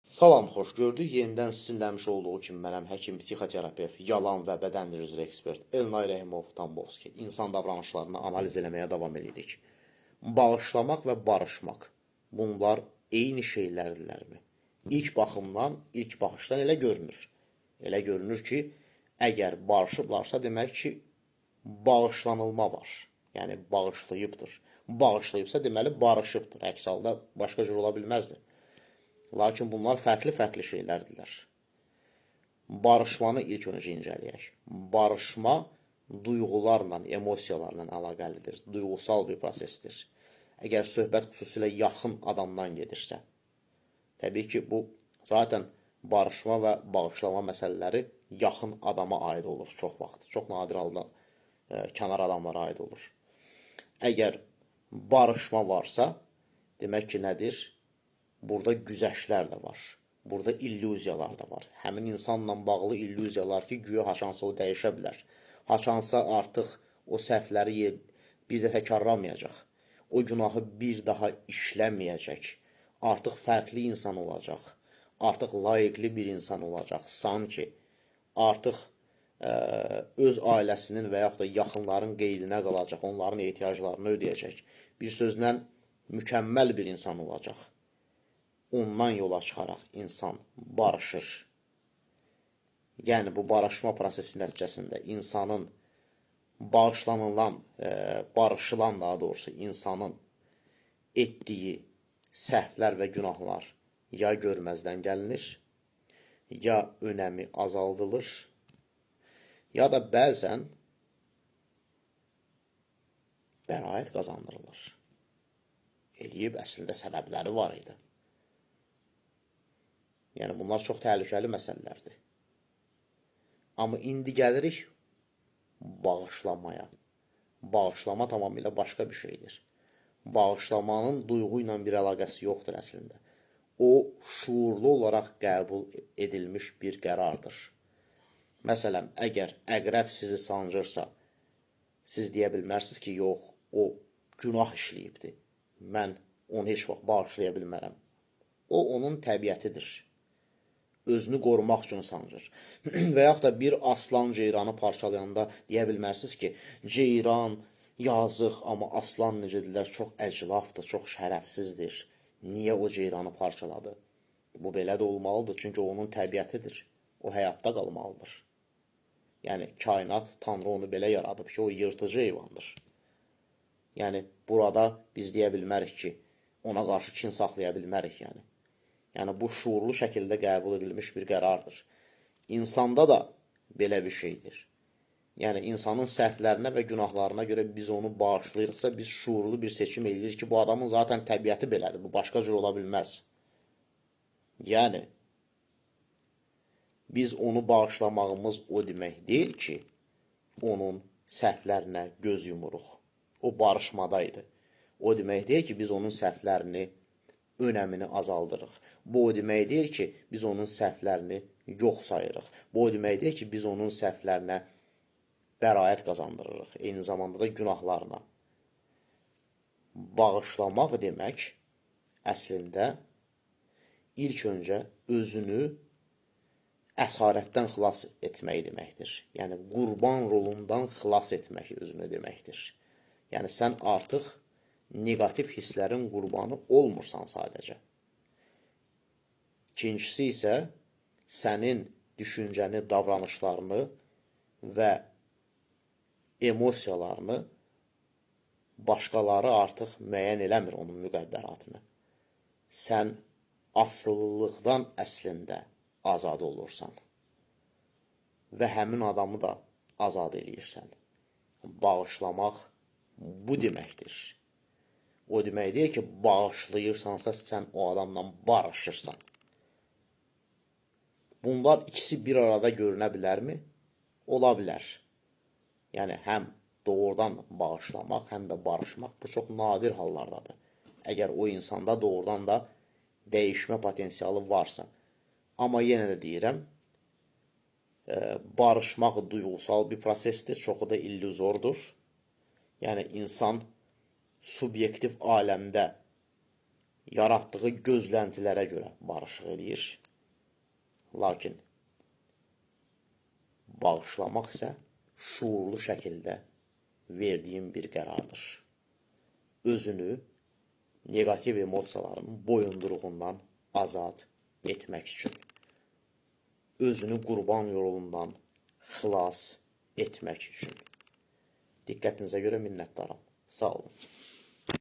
Salam, xoş gördük. Yenidən sizinləmiş olduğu kimi mənəm həkim, psixoterapevt, yalan və bədən dili üzrə ekspert Elnay Rəhimov Tambovski. İnsan davranışlarını analiz eləməyə davam edirik. Bağışlamaq və barışmaq. Bunlar eyni şeylərdirlərmi? İlk baxımdan, ilk baxışdan elə görünür. Elə görünür ki, əgər barışıblarsa, demək ki, bağışlanılma var. Yəni, bağışlayıbdır. Bağışlayıbsa, deməli, barışıbdır. Əks halda başqa cür ola bilməzdir. Lakin bunlar fərqli-fərqli şeylərdirlər. Barışmanı ilk öncə incələyək. Barışma duyğularla, emosiyalarla əlaqəlidir. Duyğusal bir prosesdir. Əgər söhbət xüsusilə yaxın adamdan gedirsə, təbii ki, bu zaten barışma və bağışlama məsələləri yaxın adama aid olur çox vaxt. Çox nadir halda kənar adamlara aid olur. Əgər barışma varsa, demək ki, nədir? Burada güzəştlər də var. Burada illüziyalar da var. Həmin insanla bağlı illüziyalar ki, güya haçansa o dəyişə bilər. Haçansa artıq o səhvləri bir də təkrarlamayacaq. O günahı bir daha işləməyəcək. Artıq fərqli insan olacaq. Artıq layiqli bir insan olacaq. Sanki artıq öz ailəsinin və yaxud da yaxınların qeydinə qalacaq. Onların ehtiyaclarını ödəyəcək. Bir sözlə mükəmməl bir insan olacaq. Ondan yola çıxaraq insan barışır. Yəni, bu barışma prosesi nəticəsində insanın bağışlanılan, barışılan daha doğrusu insanın etdiyi səhvlər və günahlar ya görməzdən gəlinir, ya önəmi azaldılır, ya da bəzən bəraət qazandırılır. Eləyib, əslində səbəbləri var idi. Yəni, bunlar çox təhlükəli məsələlərdir. Amma indi gəlirik bağışlamaya. Bağışlama tamamilə başqa bir şeydir. Bağışlamanın duyğu ilə bir əlaqəsi yoxdur əslində. O, şuurlu olaraq qəbul edilmiş bir qərardır. Məsələn, əgər əqrəb sizi sancırsa, siz deyə bilmərsiniz ki, yox, o günah işləyibdir. Mən onu heç vaxt bağışlaya bilmərəm. O, onun təbiətidir. Özünü qorumaq üçün sancır. Və yaxud da bir aslan ceyranı parçalayanda deyə bilmərsiniz ki, ceyran yazıq, amma aslan necədirlər, çox əclafdır, çox şərəfsizdir. Niyə o ceyranı parçaladı? Bu belə də olmalıdır, çünki onun təbiətidir. O həyatda qalmalıdır. Yəni, kainat, Tanrı onu belə yaradıb ki, o yırtıcı heyvandır. Yəni, burada biz deyə bilmərik ki, ona qarşı kin saxlaya bilmərik, yəni. Yəni, bu şuurlu şəkildə qəbul edilmiş bir qərardır. İnsanda da belə bir şeydir. Yəni, insanın səhvlərinə və günahlarına görə biz onu bağışlayırıqsa, biz şuurlu bir seçim edirik ki, bu adamın zaten təbiəti belədir, bu başqa cür ola bilməz. Yəni, biz onu bağışlamağımız o demək deyil ki, onun səhvlərinə göz yumuruq. O barışmadaydı. O demək deyil ki, biz onun səhvlərini önəmini azaldırıq. Bu o demək deyil ki, biz onun səhvlərini yox sayırıq. Bu o demək deyil ki, biz onun səhvlərinə bəraət qazandırırıq. Eyni zamanda da günahlarına. Bağışlamaq demək, əslində, ilk öncə özünü əsarətdən xilas etmək deməkdir. Yəni, qurban rolundan xilas etmək özünü deməkdir. Yəni, sən artıq negativ hisslərin qurbanı olmursan sadəcə. İkincisi isə sənin düşüncəni, davranışlarını və emosiyalarını başqaları artıq müəyyən eləmir onun müqəddəratını. Sən asılılıqdan əslində azad olursan və həmin adamı da azad eləyirsən. Bağışlamaq bu deməkdir. O demək deyil ki, bağışlayırsansa sən o adamla barışırsan. Bunlar ikisi bir arada görünə bilərmi? Ola bilər. Yəni, həm doğrudan bağışlamaq, həm də barışmaq bu çox nadir hallardadır. Əgər o insanda doğrudan da dəyişmə potensialı varsa. Amma yenə də deyirəm, barışmaq duyğusal bir prosesdir, çoxu da illüzordur. Yəni, insan subyektiv aləmdə yaratdığı gözləntilərə görə barışıq eləyir. Lakin bağışlamaq isə şuurlu şəkildə verdiyim bir qərardır. Özünü negativ emosiyaların boyunduruğundan azad etmək üçün, özünü qurban yolundan xilas etmək üçün. Diqqətinizə görə minnətdaram. Sağ olun.